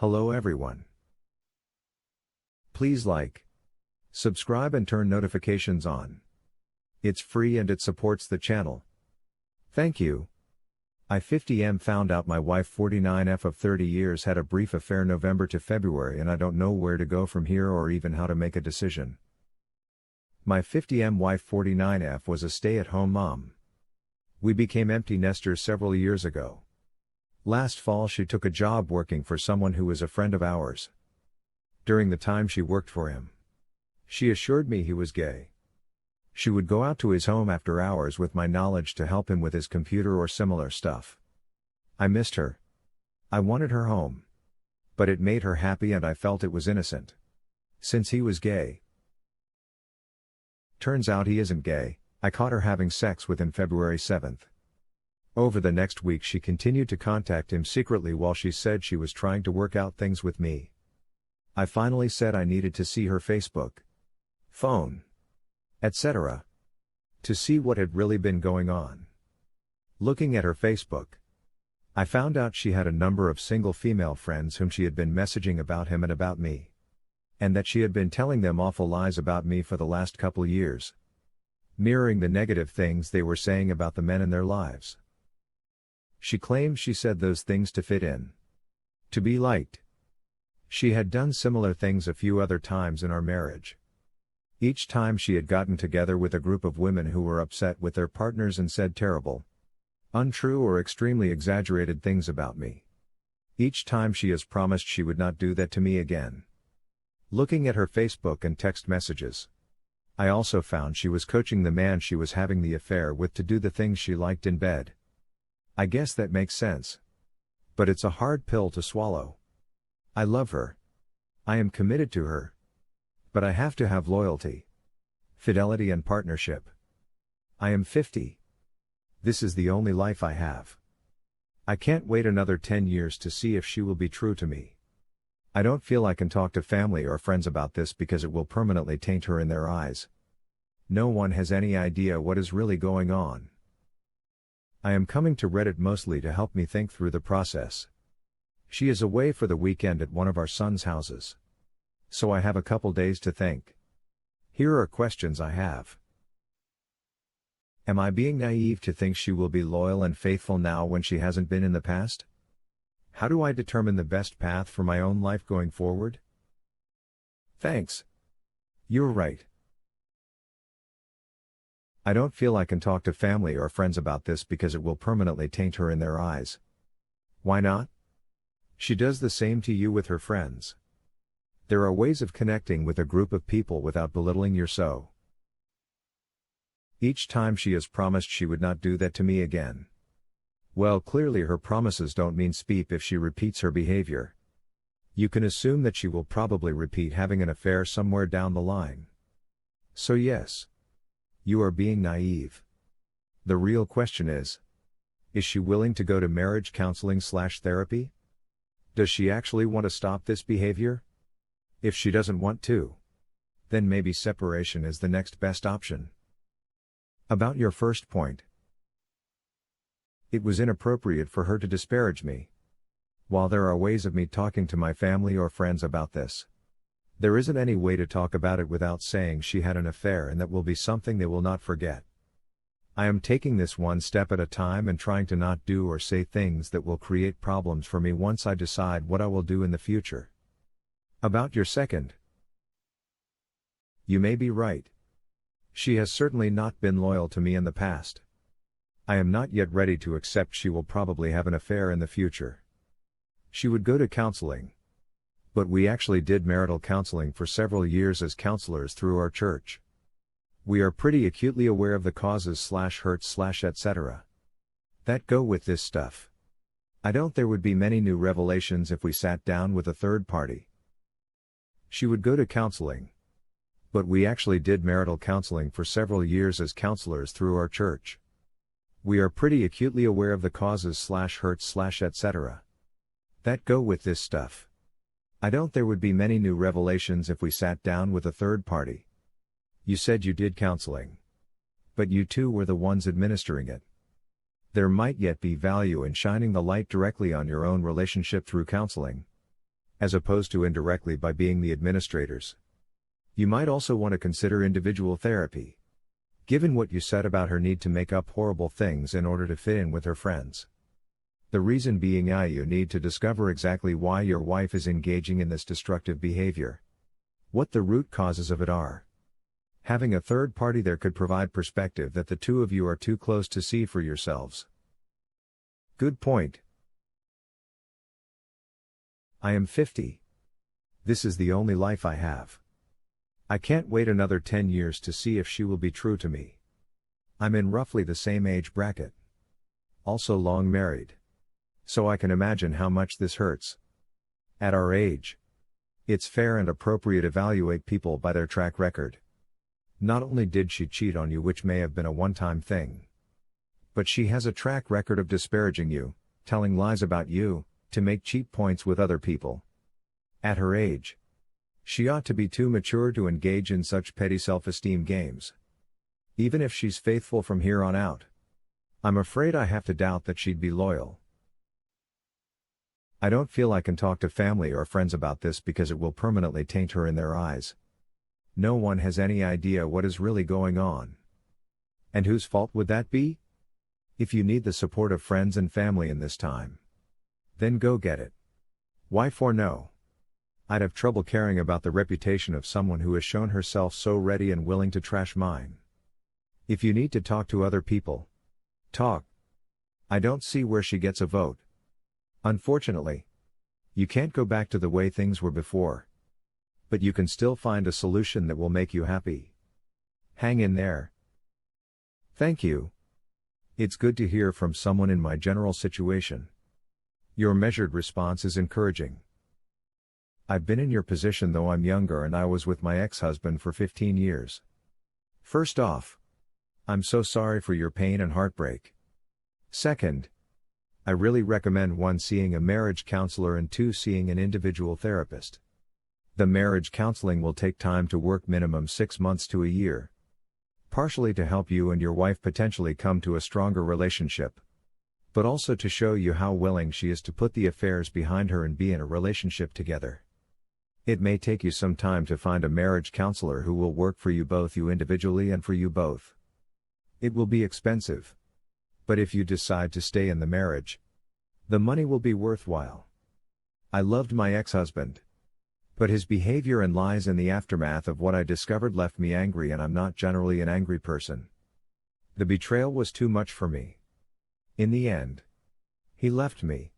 Hello everyone. Please like, subscribe and turn notifications on. It's free and it supports the channel. Thank you. I 50M found out my wife 49F of 30 years had a brief affair November to February and I don't know where to go from here or even how to make a decision. My 50M wife 49F was a stay-at-home mom. We became empty nesters several years ago. Last fall she took a job working for someone who was a friend of ours. During the time she worked for him, she assured me he was gay. She would go out to his home after hours with my knowledge to help him with his computer or similar stuff. I missed her. I wanted her home. But it made her happy and I felt it was innocent. Since he was gay. Turns out he isn't gay. I caught her having sex with him February 7th. Over the next week she continued to contact him secretly while she said she was trying to work out things with me. I finally said I needed to see her Facebook, phone, etc. to see what had really been going on. Looking at her Facebook, I found out she had a number of single female friends whom she had been messaging about him and about me. And that she had been telling them awful lies about me for the last couple years. Mirroring the negative things they were saying about the men in their lives. She claimed she said those things to fit in. To be liked. She had done similar things a few other times in our marriage. Each time she had gotten together with a group of women who were upset with their partners and said terrible, untrue or extremely exaggerated things about me. Each time she has promised she would not do that to me again. Looking at her Facebook and text messages, I also found she was coaching the man she was having the affair with to do the things she liked in bed. I guess that makes sense. But it's a hard pill to swallow. I love her. I am committed to her. But I have to have loyalty, fidelity and partnership. I am 50. This is the only life I have. I can't wait another 10 years to see if she will be true to me. I don't feel I can talk to family or friends about this because it will permanently taint her in their eyes. No one has any idea what is really going on. I am coming to Reddit mostly to help me think through the process. She is away for the weekend at one of our son's houses. So I have a couple days to think. Here are questions I have. Am I being naive to think she will be loyal and faithful now when she hasn't been in the past? How do I determine the best path for my own life going forward? Thanks. You're right. I don't feel I can talk to family or friends about this because it will permanently taint her in their eyes. Why not? She does the same to you with her friends. There are ways of connecting with a group of people without belittling your so. Each time she has promised she would not do that to me again. Well, clearly her promises don't mean speep if she repeats her behavior. You can assume that she will probably repeat having an affair somewhere down the line. So yes. You are being naive. The real question is she willing to go to marriage counseling/therapy? Does she actually want to stop this behavior? If she doesn't want to, then maybe separation is the next best option. About your first point. It was inappropriate for her to disparage me. While there are ways of me talking to my family or friends about this, there isn't any way to talk about it without saying she had an affair and that will be something they will not forget. I am taking this one step at a time and trying to not do or say things that will create problems for me once I decide what I will do in the future. About your second. You may be right. She has certainly not been loyal to me in the past. I am not yet ready to accept she will probably have an affair in the future. She would go to counseling. But we actually did marital counseling for several years as counselors through our church. We are pretty acutely aware of the causes/hurts/etc. that go with this stuff. I don't there would be many new revelations if we sat down with a third party. She would go to counseling. But we actually did marital counseling for several years as counselors through our church. We are pretty acutely aware of the causes/hurts/etc. that go with this stuff. I don't there would be many new revelations if we sat down with a third party. You said you did counseling. But you two were the ones administering it. There might yet be value in shining the light directly on your own relationship through counseling. as opposed to indirectly by being the administrators. You might also want to consider individual therapy. Given what you said about her need to make up horrible things in order to fit in with her friends. The reason being you need to discover exactly why your wife is engaging in this destructive behavior. What the root causes of it are. Having a third party there could provide perspective that the two of you are too close to see for yourselves. Good point. I am 50. This is the only life I have. I can't wait another 10 years to see if she will be true to me. I'm in roughly the same age bracket. Also long married. So I can imagine how much this hurts. At our age, it's fair and appropriate to evaluate people by their track record. Not only did she cheat on you, which may have been a one-time thing, but she has a track record of disparaging you, telling lies about you, to make cheap points with other people. At her age, she ought to be too mature to engage in such petty self-esteem games. Even if she's faithful from here on out, I'm afraid I have to doubt that she'd be loyal. I don't feel I can talk to family or friends about this because it will permanently taint her in their eyes. No one has any idea what is really going on. And whose fault would that be? If you need the support of friends and family in this time, then go get it. Why for no? I'd have trouble caring about the reputation of someone who has shown herself so ready and willing to trash mine. If you need to talk to other people, talk. I don't see where she gets a vote. Unfortunately, you can't go back to the way things were before. But you can still find a solution that will make you happy. Hang in there. Thank you. It's good to hear from someone in my general situation. Your measured response is encouraging. I've been in your position, though I'm younger, and I was with my ex-husband for 15 years. First off, I'm so sorry for your pain and heartbreak. Second, I really recommend 1. Seeing a marriage counselor and 2. Seeing an individual therapist. The marriage counseling will take time to work, minimum 6 months to a year. Partially to help you and your wife potentially come to a stronger relationship, but also to show you how willing she is to put the affairs behind her and be in a relationship together. It may take you some time to find a marriage counselor who will work for you both, you individually and for you both. It will be expensive. But if you decide to stay in the marriage, the money will be worthwhile. I loved my ex-husband, but his behavior and lies in the aftermath of what I discovered left me angry, and I'm not generally an angry person. The betrayal was too much for me. In the end, he left me.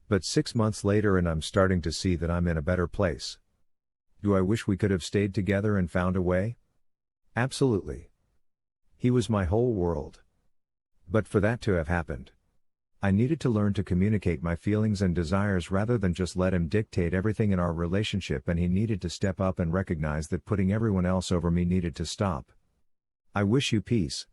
But 6 months later, and I'm starting to see that I'm in a better place. Do I wish we could have stayed together and found a way? Absolutely. He was my whole world. But for that to have happened, I needed to learn to communicate my feelings and desires rather than just let him dictate everything in our relationship, and he needed to step up and recognize that putting everyone else over me needed to stop. I wish you peace.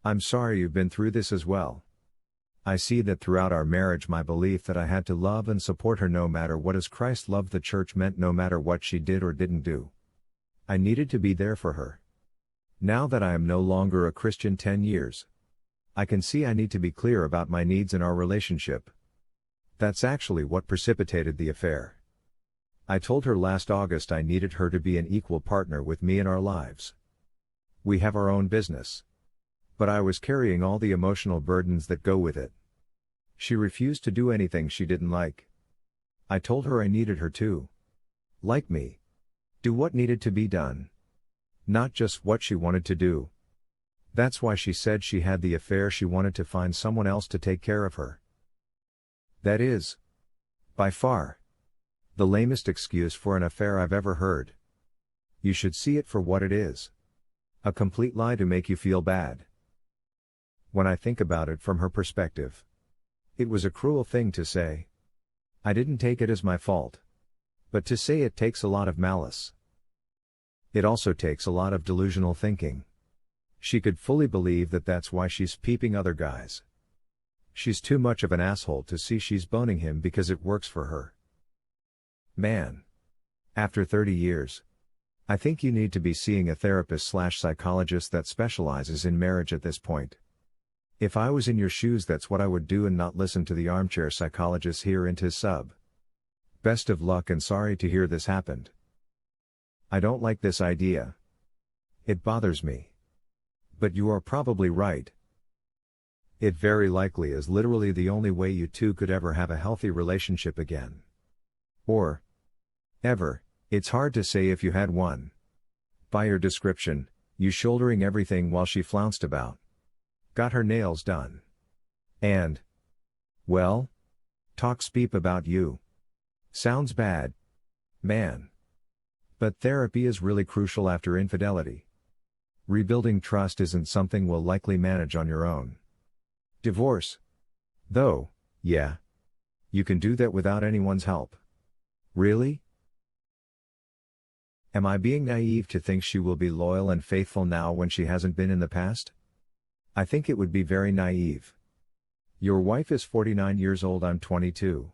I'm sorry you've been through this as well. I see that throughout our marriage my belief that I had to love and support her no matter what, as Christ loved the church, meant no matter what she did or didn't do. I needed to be there for her. Now that I am no longer a Christian 10 years, I can see I need to be clear about my needs in our relationship. That's actually what precipitated the affair. I told her last August I needed her to be an equal partner with me in our lives. We have our own business. But I was carrying all the emotional burdens that go with it. She refused to do anything she didn't like. I told her I needed her to, like me, do what needed to be done. Not just what she wanted to do. That's why she said she had the affair. She wanted to find someone else to take care of her. That is, by far, the lamest excuse for an affair I've ever heard. You should see it for what it is. A complete lie to make you feel bad. When I think about it from her perspective, it was a cruel thing to say. I didn't take it as my fault. But to say it takes a lot of malice. It also takes a lot of delusional thinking. She could fully believe that that's why she's peeping other guys. She's too much of an asshole to see she's boning him because it works for her. Man. After 30 years, I think you need to be seeing a therapist/psychologist that specializes in marriage at this point. If I was in your shoes, that's what I would do, and not listen to the armchair psychologist here into his sub. Best of luck and sorry to hear this happened. I don't like this idea. It bothers me. But you are probably right. It very likely is literally the only way you two could ever have a healthy relationship again. Or ever, it's hard to say if you had one. By your description, you shouldering everything while she flounced about. Got her nails done. And, well, talks beep about you. Sounds bad. Man. But therapy is really crucial after infidelity. Rebuilding trust isn't something we'll likely manage on your own. Divorce. Though, yeah. You can do that without anyone's help. Really? Am I being naive to think she will be loyal and faithful now when she hasn't been in the past? I think it would be very naive. Your wife is 49 years old, I'm 22.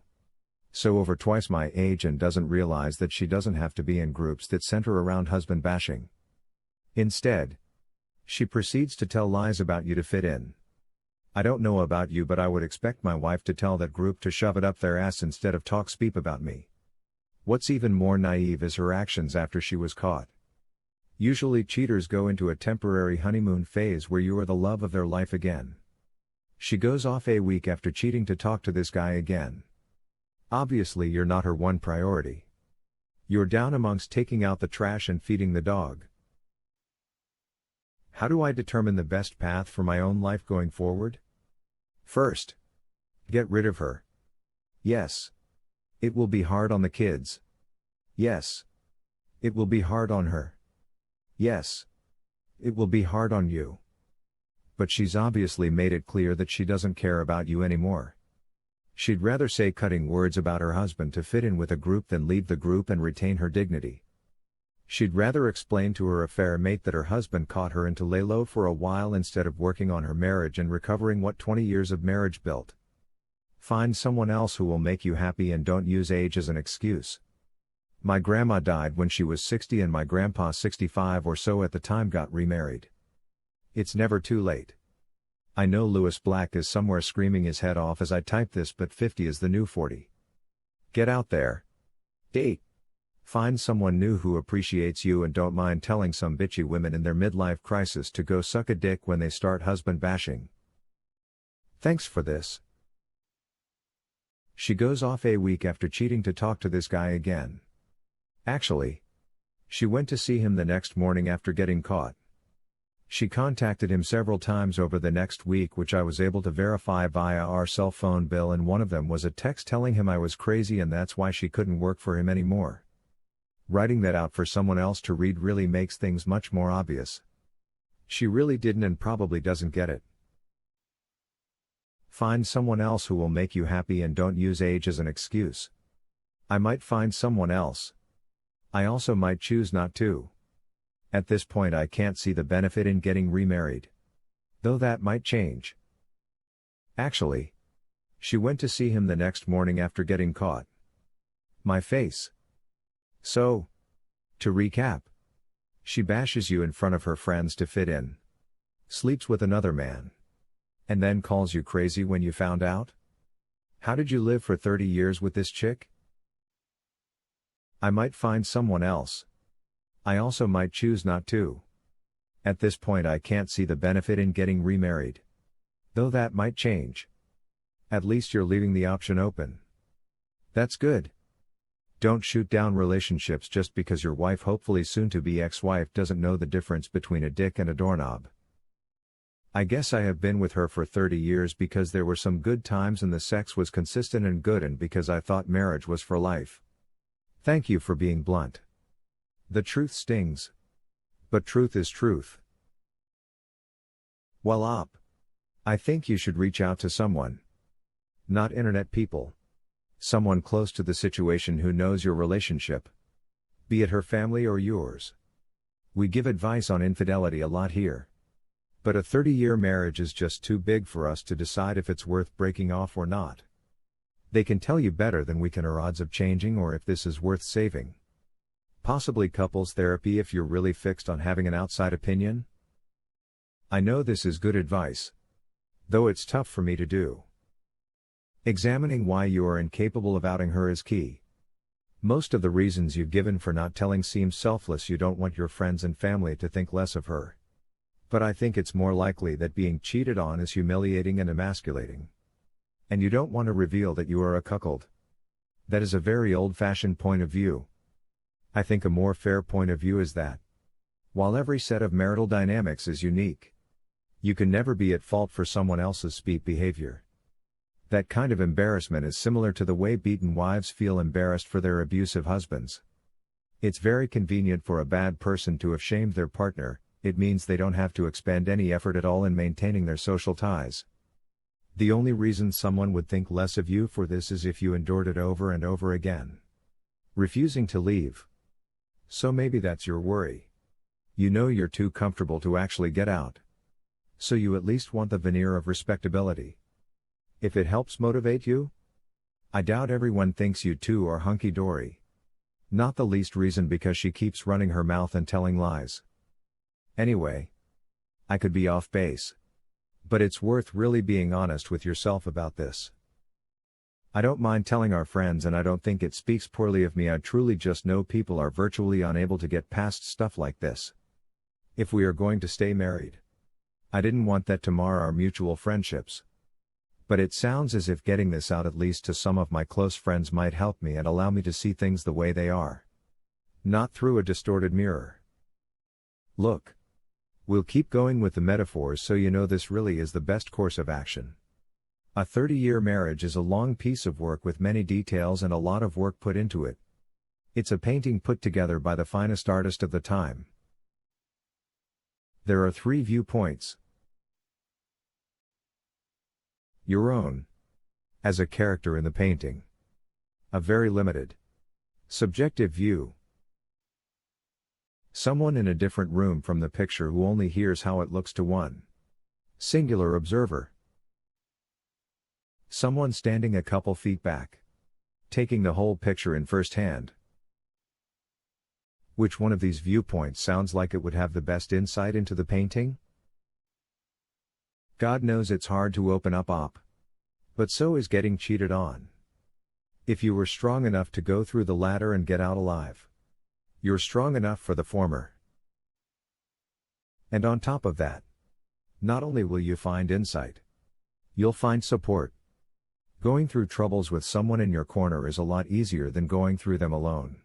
So over twice my age and doesn't realize that she doesn't have to be in groups that center around husband bashing. Instead, she proceeds to tell lies about you to fit in. I don't know about you, but I would expect my wife to tell that group to shove it up their ass instead of talk speak about me. What's even more naive is her actions after she was caught. Usually cheaters go into a temporary honeymoon phase where you are the love of their life again. She goes off a week after cheating to talk to this guy again. Obviously you're not her one priority. You're down amongst taking out the trash and feeding the dog. How do I determine the best path for my own life going forward? First, get rid of her. Yes. It will be hard on the kids. Yes. It will be hard on her. Yes. It will be hard on you. But she's obviously made it clear that she doesn't care about you anymore. She'd rather say cutting words about her husband to fit in with a group than leave the group and retain her dignity. She'd rather explain to her affair mate that her husband caught her and to lay low for a while instead of working on her marriage and recovering what 20 years of marriage built. Find someone else who will make you happy and don't use age as an excuse. My grandma died when she was 60 and my grandpa 65 or so at the time got remarried. It's never too late. I know Lewis Black is somewhere screaming his head off as I type this, but 50 is the new 40. Get out there. Date. Find someone new who appreciates you and don't mind telling some bitchy women in their midlife crisis to go suck a dick when they start husband bashing. Thanks for this. She goes off a week after cheating to talk to this guy again. Actually, she went to see him the next morning after getting caught. She contacted him several times over the next week, which I was able to verify via our cell phone bill, and one of them was a text telling him I was crazy and that's why she couldn't work for him anymore. Writing that out for someone else to read really makes things much more obvious. She really didn't and probably doesn't get it. Find someone else who will make you happy and don't use age as an excuse. I might find someone else. I also might choose not to. At this point I can't see the benefit in getting remarried. Though that might change. Actually, she went to see him the next morning after getting caught. My face. So, to recap, she bashes you in front of her friends to fit in. Sleeps with another man. And then calls you crazy when you found out? How did you live for 30 years with this chick? I might find someone else. I also might choose not to. At this point I can't see the benefit in getting remarried. Though that might change. At least you're leaving the option open. That's good. Don't shoot down relationships just because your wife, hopefully soon-to-be ex-wife, doesn't know the difference between a dick and a doorknob. I guess I have been with her for 30 years because there were some good times and the sex was consistent and good, and because I thought marriage was for life. Thank you for being blunt. The truth stings. But truth is truth. Well op. I think you should reach out to someone. Not internet people. Someone close to the situation who knows your relationship. Be it her family or yours. We give advice on infidelity a lot here. But a 30-year marriage is just too big for us to decide if it's worth breaking off or not. They can tell you better than we can our odds of changing or if this is worth saving. Possibly couples therapy if you're really fixed on having an outside opinion. I know this is good advice. Though it's tough for me to do. Examining why you are incapable of outing her is key. Most of the reasons you've given for not telling seem selfless. You don't want your friends and family to think less of her. But I think it's more likely that being cheated on is humiliating and emasculating. And you don't want to reveal that you are a cuckold. That is a very old-fashioned point of view. I think a more fair point of view is that, while every set of marital dynamics is unique, you can never be at fault for someone else's speed behavior. That kind of embarrassment is similar to the way beaten wives feel embarrassed for their abusive husbands. It's very convenient for a bad person to have shamed their partner. It means they don't have to expend any effort at all in maintaining their social ties. The only reason someone would think less of you for this is if you endured it over and over again, refusing to leave. So maybe that's your worry. You know you're too comfortable to actually get out. So you at least want the veneer of respectability. If it helps motivate you? I doubt everyone thinks you two are hunky-dory. Not the least reason because she keeps running her mouth and telling lies. Anyway, I could be off base. But it's worth really being honest with yourself about this. I don't mind telling our friends, and I don't think it speaks poorly of me. I truly just know people are virtually unable to get past stuff like this. If we are going to stay married, I didn't want that to mar our mutual friendships. But it sounds as if getting this out at least to some of my close friends might help me and allow me to see things the way they are. Not through a distorted mirror. Look. We'll keep going with the metaphors so you know this really is the best course of action. A 30-year marriage is a long piece of work with many details and a lot of work put into it. It's a painting put together by the finest artist of the time. There are 3 viewpoints. Your own, as a character in the painting. A very limited, subjective view. Someone in a different room from the picture who only hears how it looks to one singular observer. Someone standing a couple feet back, taking the whole picture in first hand. Which one of these viewpoints sounds like it would have the best insight into the painting? God knows it's hard to open up. But so is getting cheated on. If you were strong enough to go through the latter and get out alive, you're strong enough for the former. And on top of that, not only will you find insight, you'll find support. Going through troubles with someone in your corner is a lot easier than going through them alone.